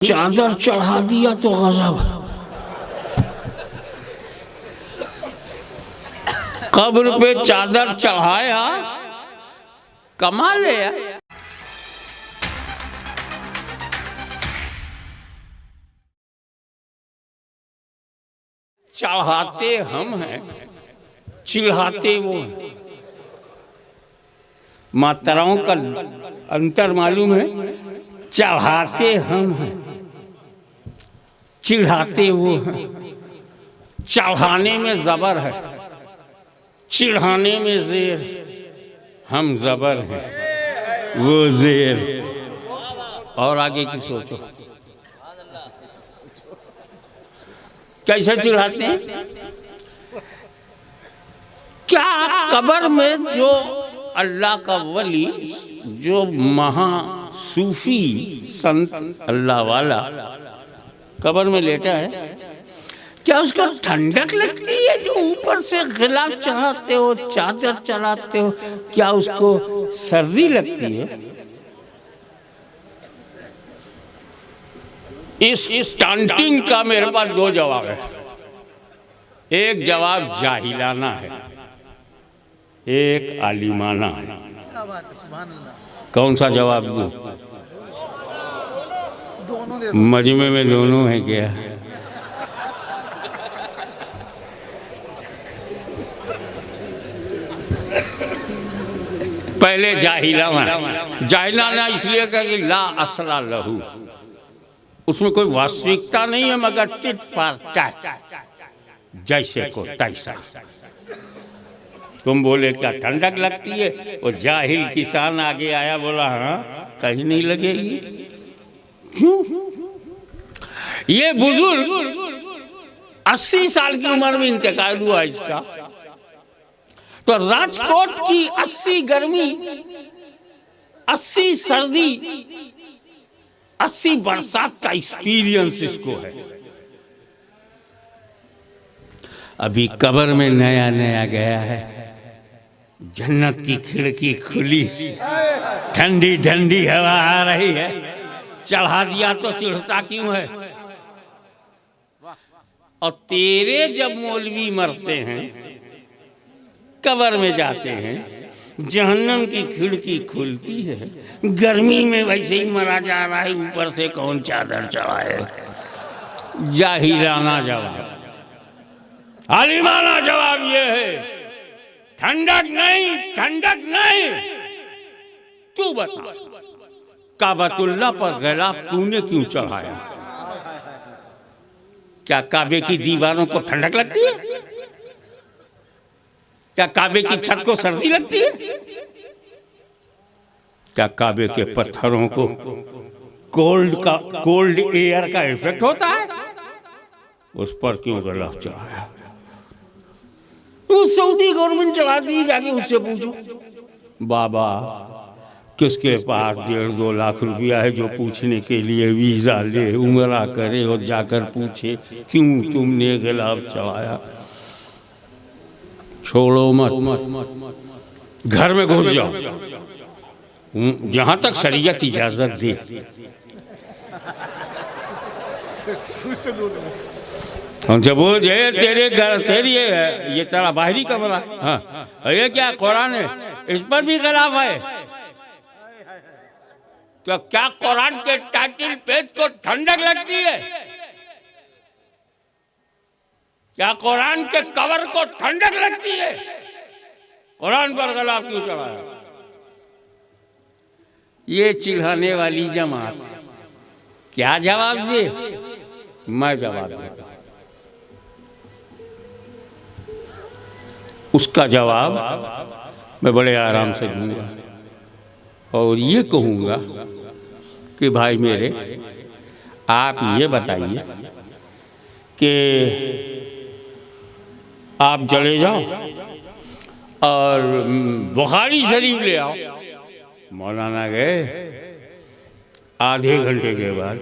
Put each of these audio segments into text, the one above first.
चादर चढ़ा दिया तो गजब। कब्र पे चादर चढ़ाया, कमाल है। चढ़ाते हम हैं, चिढ़ाते वो हैं। मात्राओं का अंतर मालूम है। चढ़ाते हम हैं, चिढ़ाते वो हैं। चढ़ाने में जबर है, चिढ़ाने में जेर। हम जबर हैं, वो जेर। और आगे की सोचो, कैसे चिढ़ाते हैं? क्या कब्र में जो अल्लाह का वली, जो महा सूफी संत अल्लाह वाला कब्र में लेटा है, क्या उसको ठंडक लगती है? जो ऊपर से गिलाफ चढ़ाते हो, चादर चढ़ाते हो, क्या उसको सर्दी लगती है? इस टांटिंग का मेरे पास दो जवाब है। एक जवाब जाहिलाना है, एक आलिमाना है। कौन सा जवाब दूं? मजमे में दोनों है क्या? पहले जाहिलाना इसलिए कि ला असला लहू, उसमें कोई वास्तविकता नहीं है, मगर टिट फॉर टैट, जैसे को तैसा। तुम बोले क्या ठंडक लगती है? वो जाहिल किसान आगे आया, बोला हाँ कहीं नहीं लगेगी। क्यों? ये बुजुर्ग 80 साल की उम्र में इंतकाल हुआ इसका, तो राजकोट की 80 गर्मी, 80 सर्दी, 80 बरसात का एक्सपीरियंस इसको है। अभी कब्र में नया नया गया है, जन्नत की खिड़की खुली, ठंडी ठंडी हवा आ रही है। चढ़ा दिया तो चिढ़ता क्यों है? और तेरे जब मौलवी मरते हैं, कब्र में जाते हैं, जहन्नम की खिड़की खुलती है, गर्मी में वैसे ही मरा जा रहा है, ऊपर से कौन चादर चढ़ाए? जाहिलाना जवाब। आलिमाना जवाब ये है, ठंडक नहीं, ठंडक नहीं। तू बता, काबतुल्लाह पर गिलाफ तूने क्यों चढ़ाया? क्या काबे की दीवारों को ठंडक लगती है? क्या काबे की छत को सर्दी लगती है? क्या काबे के पत्थरों को कोल्ड एयर का इफेक्ट होता है? उस पर क्यों गिलाफ चढ़ाया? वो सऊदी गवर्नमेंट चलाती, जाके उससे पूछो। बाबा किसके पास 1.5-2 लाख रुपया है जो पूछने के लिए वीजा ले, उमरा करे और जाकर पूछे क्यों तुमने गिलाफ चढ़ाया? छोड़ो मत, घर में घुस जाओ, जहां तक शरीयत इजाजत दे। जब वो तेरे घर, तेरी ये तेरा बाहरी कमरा, हाँ ये क्या कुरान है, इस पर भी गिलाफ है? तो क्या कुरान के टाइटल पेज को ठंडक लगती है? क्या कुरान के कवर को ठंडक लगती है? कुरान पर गिलाफ क्यों चढ़ाया? ये चिढ़ाने वाली जमात क्या जवाब दे? मैं जवाब देता। उसका जवाब मैं बड़े आराम से दूंगा और ये कहूँगा कि भाई मेरे, आप ये बताइए कि आप चले जाओ और बुखारी शरीफ ले आओ। मौलाना गए, आधे घंटे के बाद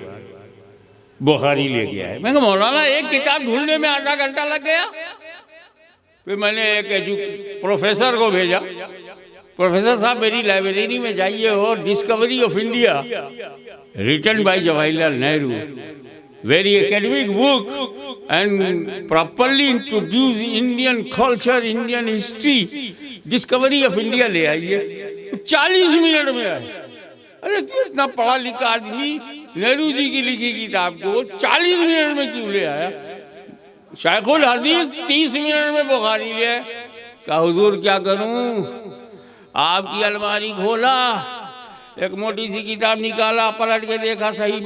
बुखारी लेके आए। मैंने कहा मौलाना एक किताब ढूंढने में आधा घंटा लग गया। फिर मैंने एक प्रोफेसर को भेजा, प्रोफेसर साहब मेरी लाइब्रेरी में जाइए और discovery of India written by Jawaharlal Nehru, very academic book, and properly introduce Indian culture, Indian history, discovery of India ले आइए, 40 मिनट में आए। अरे क्यों इतना पढ़ा लिखा आदमी नेहरू जी की लिखी किताब को 40 मिनट में क्यों ले आया? शायखुल हदीस 30 मिनट में बुखारी ले आए। क्या हुजूर क्या करूं? आपकी अलमारी खोला, एक मोटी सी किताब निकाला, पलट के देखा सही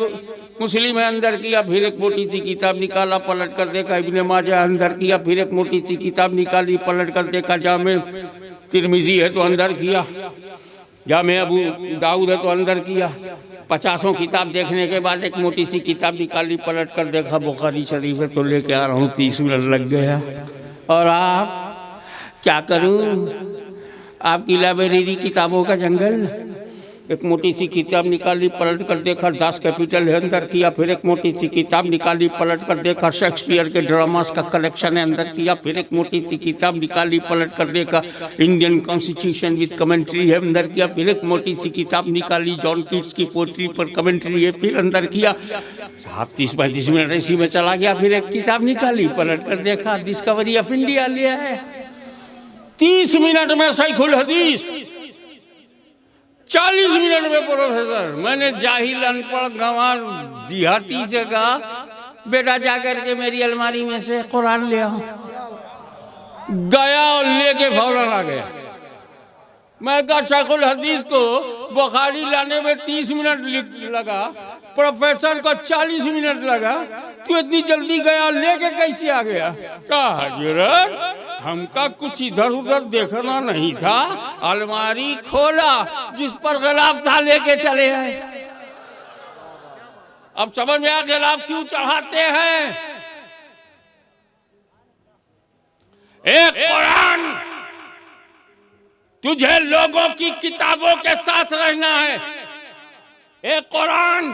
मुस्लिम है, अंदर किया, फिर एक मोटी सी किताब निकाला, पलट कर देखा इब्ने माजा, अंदर किया, फिर एक मोटी सी किताब निकाली, पलट कर देखा जामे तिरमिजी है तो अंदर किया, जामे अबू दाऊद है तो अंदर किया। 50 किताब देखने के बाद एक मोटी सी किताब निकाली, पलट कर देखा बुखारी शरीफ है तो लेके आ रहा हूँ, 30 मिनट लग गया। और आप क्या करूँ? आपकी लाइब्रेरी किताबों का जंगल। एक मोटी सी किताब निकाली, पलट कर देखा दास कैपिटल है, अंदर किया, फिर एक मोटी सी किताब निकाली, पलट कर देखा शेक्सपियर के ड्रामास का कलेक्शन है, अंदर किया, फिर एक मोटी सी किताब निकाली, पलट कर देखा इंडियन कॉन्स्टिट्यूशन विद कमेंट्री है, अंदर किया, फिर एक मोटी सी किताब निकाली, जॉन कीट्स की पोएट्री पर कमेंट्री है, फिर अंदर किया। साहब 30-35 मिनट इसी में चला गया। फिर एक किताब निकाली, पलट कर देखा डिस्कवरी ऑफ इंडिया लिया है। 30 मिनट में शायखुल हदीस, 40 मिनट में प्रोफेसर। मैंने जाहिल अनपढ़ गंवार देहाती से कहा, बेटा जाकर के मेरी अलमारी में से कुरान ले आओ। गया और लेके फौरन आ गया। मैं कहा शायखुल हदीस को बुखारी लाने में 30 मिनट लगा, प्रोफेसर को 40 मिनट लगा, तू इतनी जल्दी गया लेके कैसे आ गया? कहा हजरत हमका कुछ इधर उधर देखना नहीं था, अलमारी खोला, जिस पर गिलाफ था लेके चले आए। अब समझ में आ गिलाफ क्यों चढ़ाते हैं? एक कुरान, तुझे लोगों की किताबों के साथ रहना है। एक कुरान,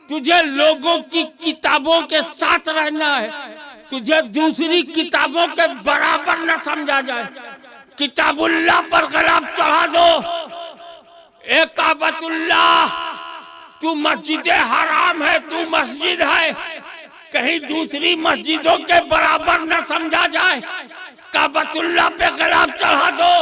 तुझे लोगों की किताबों के साथ रहना है, तुझे दूसरी किताबों के बराबर न समझा जाए। किताबुल्लाह पर गिलाफ चढ़ा दो। एक काबतुल्लाह, तू मस्जिद हराम है, तू मस्जिद है, कहीं दूसरी मस्जिदों के बराबर न समझा जाए। काबतुल्लाह पे गिलाफ चढ़ा दो।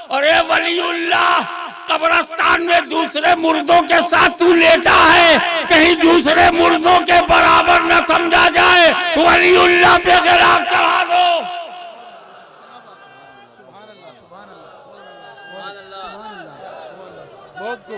और ए वलीउल्लाह, कब्रिस्तान में दूसरे मुर्दों के साथ तू लेटा है, कहीं दूसरे मुर्दों के बराबर न समझा जाए। वलीउल्लाह पे गिलाफ चढ़ा दो। बहुत को